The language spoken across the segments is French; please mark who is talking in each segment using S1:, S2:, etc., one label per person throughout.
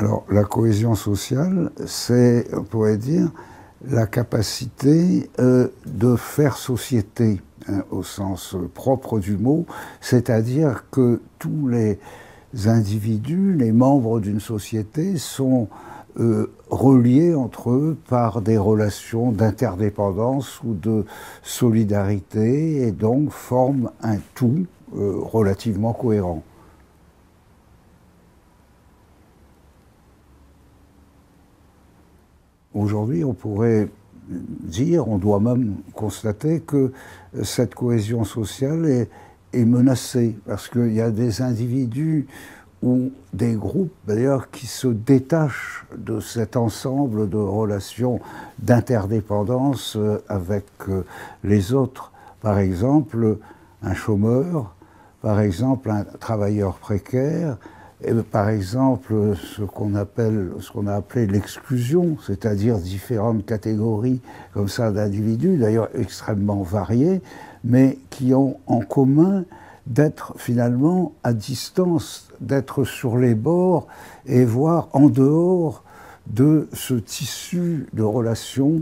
S1: Alors, la cohésion sociale, c'est, on pourrait dire, la capacité de faire société, hein, au sens propre du mot, c'est-à-dire que tous les individus, les membres d'une société, sont reliés entre eux par des relations d'interdépendance ou de solidarité, et donc forment un tout relativement cohérent. Aujourd'hui, on pourrait dire, on doit même constater que cette cohésion sociale est menacée, parce qu'il y a des individus ou des groupes, d'ailleurs, qui se détachent de cet ensemble de relations d'interdépendance avec les autres. Par exemple, un chômeur, par exemple, un travailleur précaire, et par exemple, ce qu'on a appelé l'exclusion, c'est-à-dire différentes catégories comme ça d'individus, d'ailleurs extrêmement variés, mais qui ont en commun d'être finalement à distance, d'être sur les bords et voire en dehors de ce tissu de relations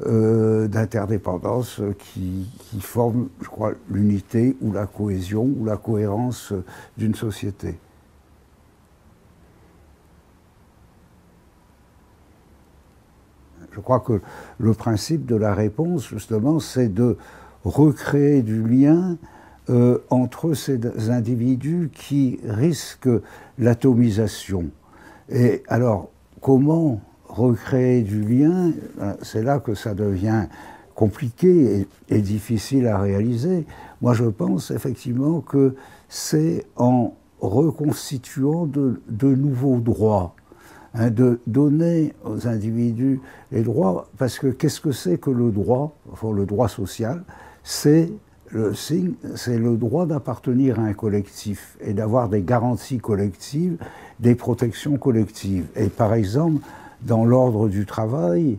S1: d'interdépendance qui forme, je crois, l'unité ou la cohésion ou la cohérence d'une société. Je crois que le principe de la réponse, justement, c'est de recréer du lien entre ces individus qui risquent l'atomisation. Et alors, comment recréer du lien? C'est là que ça devient compliqué et difficile à réaliser. Moi, je pense effectivement que c'est en reconstituant de nouveaux droits, hein, de donner aux individus les droits, parce que qu'est-ce que c'est que le droit? Enfin, le droit social, c'est le droit d'appartenir à un collectif et d'avoir des garanties collectives, des protections collectives. Et par exemple, dans l'ordre du travail,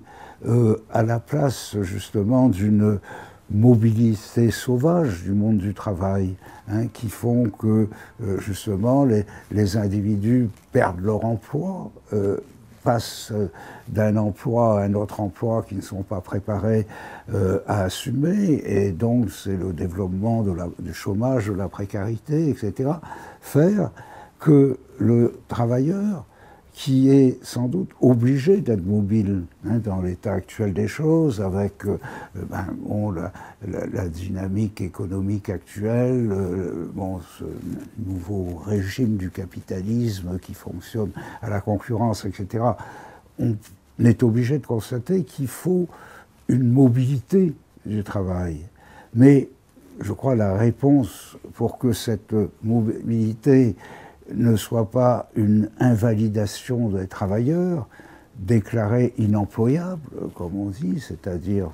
S1: à la place justement d'une mobilité sauvage du monde du travail, hein, qui font que justement les individus perdent leur emploi, passent d'un emploi à un autre emploi qu'ils ne sont pas préparés à assumer, et donc c'est le développement du chômage, de la précarité, etc. Faire que le travailleur, qui est sans doute obligé d'être mobile, hein, dans l'état actuel des choses, avec la dynamique économique actuelle, ce nouveau régime du capitalisme qui fonctionne à la concurrence, etc. On est obligé de constater qu'il faut une mobilité du travail. Mais je crois la réponse pour que cette mobilité ne soit pas une invalidation des travailleurs, déclarés inemployables, comme on dit, c'est-à-dire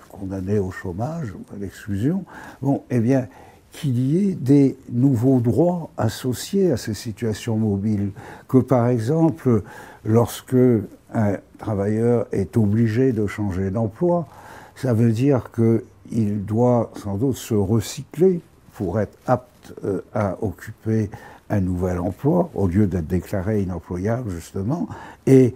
S1: condamnés au chômage ou à l'exclusion, bon, eh bien, qu'il y ait des nouveaux droits associés à ces situations mobiles, que par exemple, lorsque un travailleur est obligé de changer d'emploi, ça veut dire qu'il doit sans doute se recycler pour être apte à occuper un nouvel emploi, au lieu d'être déclaré inemployable, justement. Et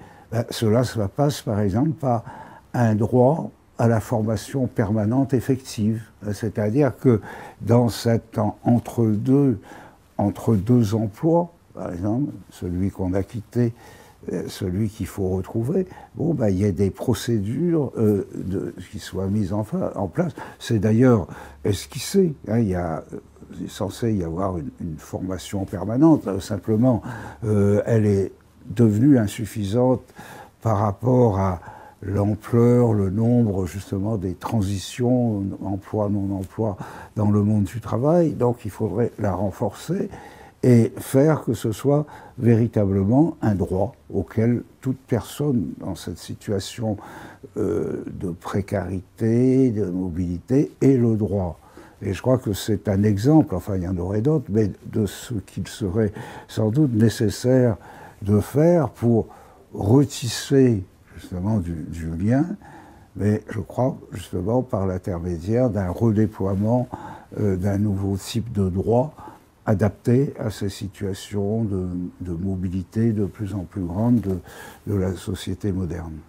S1: cela passe, par exemple, par un droit à la formation permanente effective. C'est-à-dire que dans cet entre deux emplois, par exemple, celui qu'on a quitté, celui qu'il faut retrouver, bon, il y a des procédures qui soient mises en place. C'est d'ailleurs esquissé, hein, il est censé y avoir une formation permanente, simplement elle est devenue insuffisante par rapport à l'ampleur, le nombre justement des transitions, emploi, non-emploi dans le monde du travail, donc il faudrait la renforcer et faire que ce soit véritablement un droit auquel toute personne dans cette situation de précarité, de mobilité, ait le droit. Et je crois que c'est un exemple, enfin il y en aurait d'autres, mais de ce qu'il serait sans doute nécessaire de faire pour retisser justement du lien, mais je crois justement par l'intermédiaire d'un redéploiement d'un nouveau type de droit adapté à ces situations de mobilité de plus en plus grande de la société moderne.